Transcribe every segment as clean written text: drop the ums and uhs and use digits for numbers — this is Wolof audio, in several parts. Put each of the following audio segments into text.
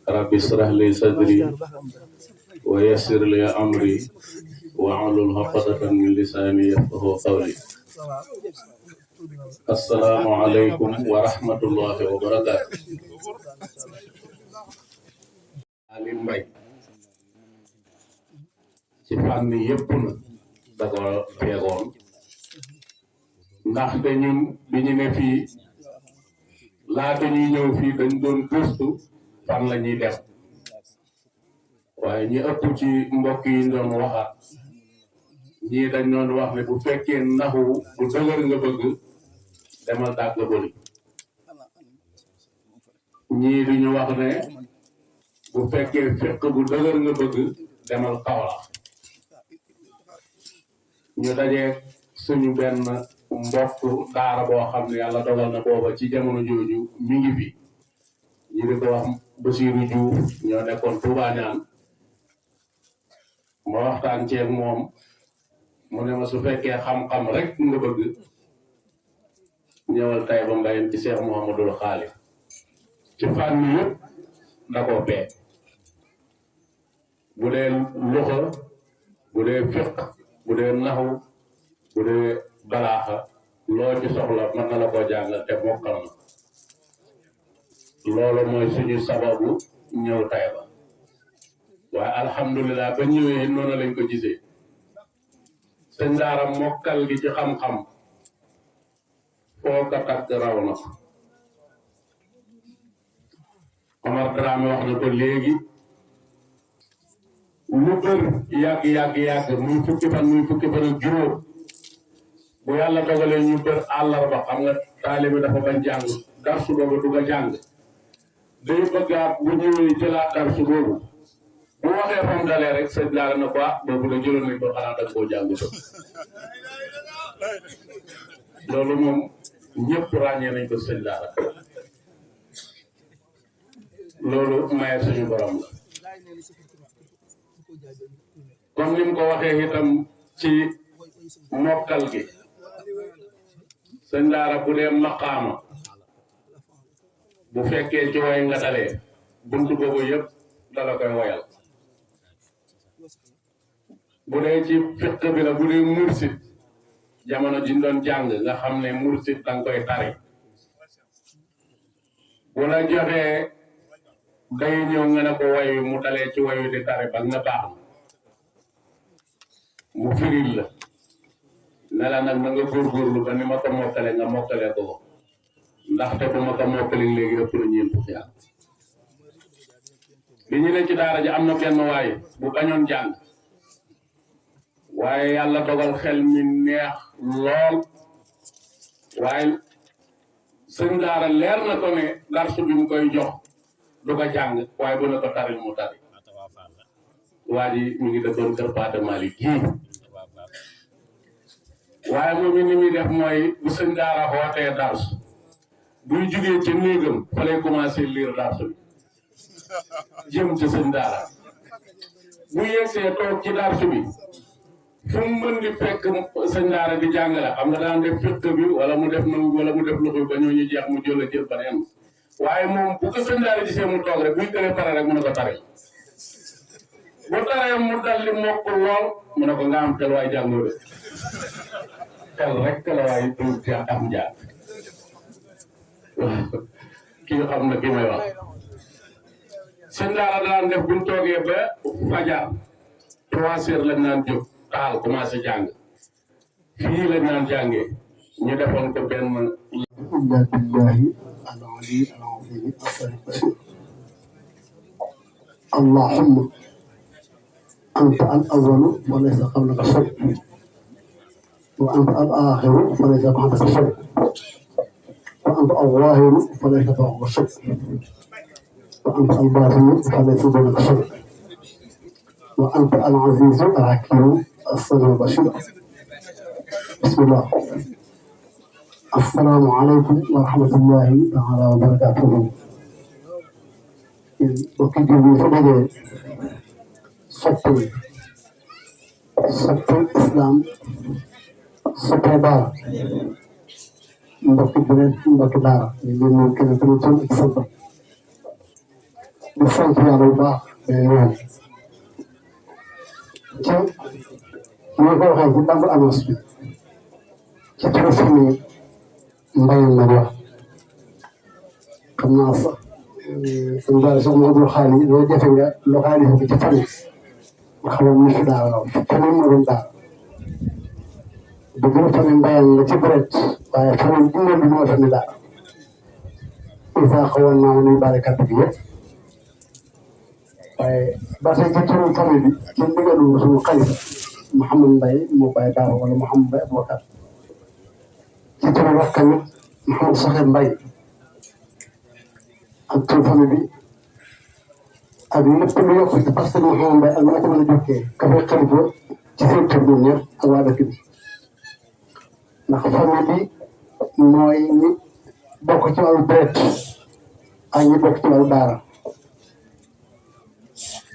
rabbi israh li sadri wa yassir li amri wahlul uqdatan min lisani yafqahu qawli. Assalamu alaikum wa rahmatullahi wa barakatuh. Ali Mbaye ci fànn yépp na da ko feegoon ndaxte ñun bi ñu ne fii laata ñuy ñëw fii dañ doon gëstu fan la ñuy dem waaye ñi ëpp ci mbokk yi doon waxaat ñii dañ doon wax ne bu fekkee naxu bu dëgër nga bëgg demal dàgg bëri ñii di ñu wax ne bu fekkee fekk bu dëgër nga bëgg demal Kaolack ñu dajee suñu benn mbokk daara boo xam ne yàlla dogal na booba ci jamono jooju mi ngi fi ñu di ko wax Basiru Diouf ñoo nekkoon Touba Ñaan ma waxtaan ceeg moom mu ne ma su fekkee xam-xam rek nga bëgg ñëwal Taïba Mbayeen ci Cheikh Mouhamadul Xaali ci fànn yëpp da koo bee bu dee luxa bu dee fiq bu dee naxu bu dee balaaxa loo ci soxla mën na la koo jàngal te mokkal na loolu mooy suñu sababu ñëw Taïba waaye alhamdulilah ba ñëwee noonu lañ ko gisee sëñ daara mokkal gi ci xam-xam foo ko takk raw na ko Omar Dramé wax na ko léegi lu bër yàgg muy fukki fan ak juróom bu yàlla dogalee ñu bër àllarba xam nga taalibe dafa bañ jàng darsu boobu du nga jàng day bëggaat bu ñëwee jëlaat darsu boobu bu waxee fam dalee rek sëñ daara na ko boobu da jëloon nañ ko xanaa dañ koo jàng to loolu moom ñëpp ràññee nañ ko sëñ daara loolu maye suñu borom la comme ni mu ko waxee itam ci mokkal gi sëñ daara bu dee maqaama bu fekkee ci way nga dalee buntu boobu yëpp dala koy woyal bu dee ci fiq bi la bu dee mursid jamono ji ñu doon jàng nga xam ne mursid danga koy tari bu la joxee day ñëw nga ne ko wayu mu dalee ci wayu di tari ba nga baax mu firil la ne la nag na nga góorgóorlu ba ni ma ko mokkale nga mokkale ko ndaxte bu ma ko mokkale léegi ëpp na ñeent fukki at bi ñu ne ci daara ji am na benn waay bu bañoon jàng waaye yàlla dogal xel mi neex lool waaye sëñ daara leer na ko ne darsu bi mu koy jox du ko jàng waaye bu ne ko taril mu tari waa ji mi ngi dëkkoon kër Paate Malick gii waaye moom ni muy def mooy bu sëñ daara xootee darsu buy jugee ci néegam fa lay commencé lire darsu bi jëm ci sëñ daara bu yegsee toog ci darsu bi fu mu mën di fekk sëñ daara di jàngale xam nga daan def fiq bi wala mu def nangu wala mu def loxo ba ñoo ñu jeex mu jël beneen waaye moom bu ko sëñ daara gisee mu toog rek buy tëree pare rek mu ne ko tare bu taree mu dal li mokk lool mu ne ko nga am xel waaye jàngoo de xel rek la waaye du am jaar kii xam na ki may wax sëñ daara daan def buñ toogee ba fajar 3 heures lañ naan jóg taal commencé jàng fii lañ naan jàngee ñu defoon ko benn illa billahi al-ali al-azim al-basir allahumma anta al-awwalu wa laysa qablaka shay wa anta al-akhiru wa laysa ba'daka shay wa anta al-zahiru wa laysa fawqaka shay wa anta al-batinu wa laysa dunaka shay wa anta al-azizu al-hakim as-samiu al-basir bismillah السلام عليكم ورحمة الله تعالى وبركاته. وكيف يفضل صفر الإسلام صفر بار mbokk bi mbokk daara ñu ngi mën kenn tamit son ak sant di sant yàlla bu baax ñoom ci ñu ko waxee ci bande annonce bi ci turu famille Mbaye la wax xam naa sax suñu daal sax Mouhamadou Xaali loolu jafe nga localisé ko ci famille nga xamoon ni fi daal la famille moo doon daal dëgg la famille Mbaye la ci bëreet waaye famille bi ñu bi moo famille daal isa xawoon naa nuy bari kàddu gi yëpp waaye ba tey ci turu famille bi ci ndigalu suñu xalifa Mouhamadou Mbaye moo bàyyi daaw wala Mouhamadou Mbaye Aboubacar ci turu wax tamit Mouhamadou Sakhir Mbaye ak turu famille bi ak lépp lu yokk ci parce que Mouhamadou Mbaye ak lu ma ko mën a jokkee ka fay xalifa ci seen tur ñoom ñëpp ak waa dëkk bi ndax famille bi mooy ñi bokk ci wàllu deret ak ñi bokk ci wàllu daara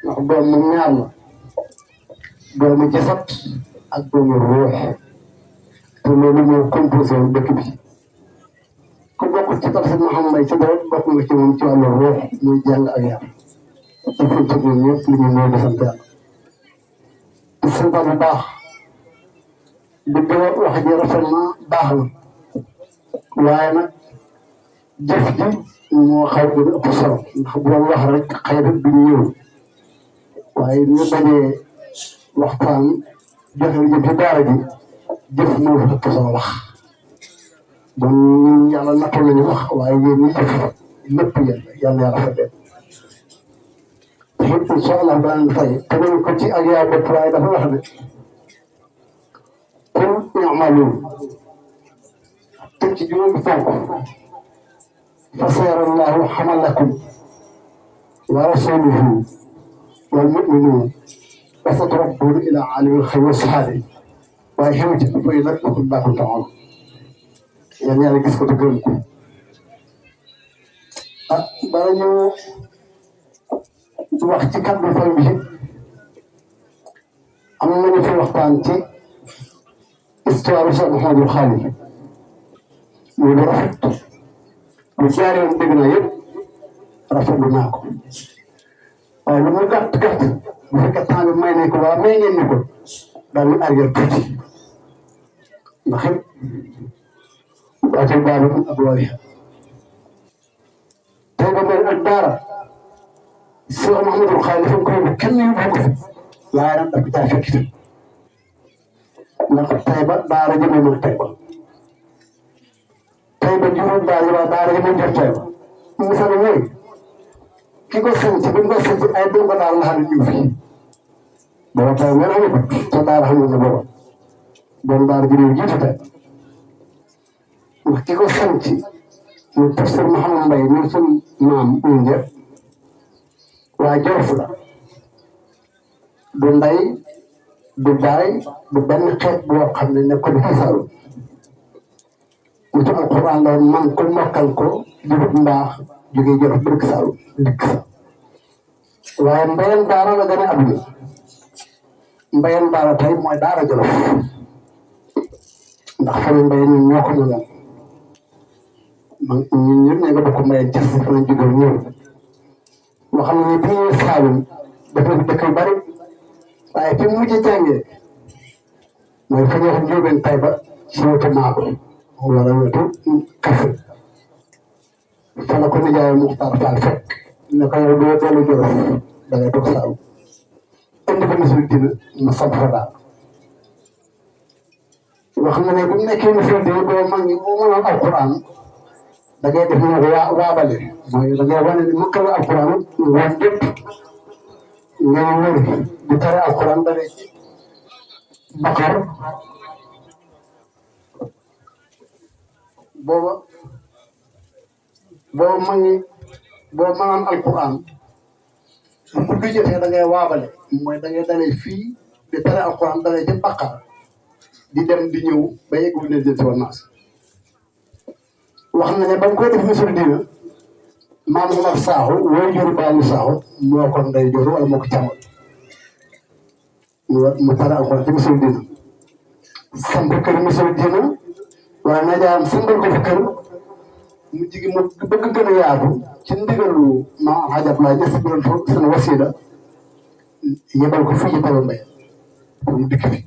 ndax doom moom ñaar la doomu jasat ak doomu ruux te loolu moo composé wu dëkk bi ku bokk ci tafsir Mouhamadou Mbaye ci deret bokk nga ci moom ci wàllu ruux muy jàng ak yar ci seen tur ñoom ñëpp li ñu moo di sant yàlla di sant bu baax di gën a wax ji rafet na baax na waaye nag jëf ji moo xaw gën a ëpp solo ndax bu doon wax rek xëy na du ñëw waaye ñu bañee waxtaan joxe lu jëm ci daara ji jëf moo fi ëpp solo wax bon ñun yàlla nattu nañu wax waaye yéen ñi jëf lépp yàlla yàlla fa dem te it incha allah daan fay te nañ ko ci ak yaa bopp waaye dafa wax ne قل اعملوا تجدون فوق فسيرى الله حملكم ورسوله والمؤمنون وستردون الى عالم الخير والشهاده ويهمك فيذكركم الله تعالى يعني انا gis ko te gërëm ko bala ñu wax ci kàddu fay bi am nañu fi waxtaan ci histoire Cheikh Mouhamadou Xaali muy lu rafet lu jaaree woon dégg naa yëpp rafetlu naa ko waaye lu mu gàtt gàtt bu fekkee temps bi may nañ ko wala may ngeen ni ko daal di arrière tuuti ndax it waatee baalu ak wari tey ba mel ak daara Cheikh Mouhamadou Xaali fa ko kenn yu ko fi waaye nag dafa caa fekk itam ndax Taïba daara ji moom ak Taïba juróom daara ji moom jot Taïba misaal mooy ki ko sant bi nga sant ay dongo daal la xam ne ñu fi booba Taïba ngeen amee ko te daara xam ne booba doon daara ji ñëw jiitu Taïba ndax ki ko sant muy professeur Mouhamadou Mbaye muy suñu maam ñu njëkk waa Jolof la du ndey du baay du benn xeet boo xam ne nekkul fi Saalum mu ci alquran la man ko mokkal ko jubut mbaax jógee Jolof ba dëkk Saalum dëkk sa waaye mbayeen daara la gën a adduna mbayeen daara tey mooy daara Jolof ndax xam mbayeen ñun ñoo ko ñëwoon man ñun ñëpp ñoo ko bokk mbayeen ci si fan jógee ñëw loo xam ne bi ñëwee Saalum dafa dëkk yu bari waaye fi mu mujj jàngee mooy fa ñuy wax Njóobeen Taïba ci wetu Maabo wala wetu Kaffrine fa la ko nijaay Muxtaar Faal fekk ne ko yow doo dellu Jolof da ngay toog Saalum indi ko misul dina ma samp fa daal wax na ne bu mu nekkee misul dina boo mag ñi boo mënoon alquran da ngay def ñu waabale mooy da ngay wane ni mokkal alquran woon jëpp ngay wër di tare alquran da ngay Bakar booba mag ñi boo mënoon alquran bu guddi jotee da ngay waabale mooy da ngay dalee fii di tare alquran dalee ci Bakar di dem di ñëw ba yegg wu ne jël si woon naas wax na ne ba mu koy def misir dina maam Omar Sakho wooy juru baalu Sakho moo ko ndey joru wala moo ko càmmoñ mu tare alquran ci misir dina samp kër misir dina waaye na jaam sambal ko fa kër mu jigi mu bëgg gën a yaatu ci ndigalu ma Hadj Abdoulaye Niass bi doon seen wasiila yebal ko fii ci Taïba Mbaye pour mu dikk fi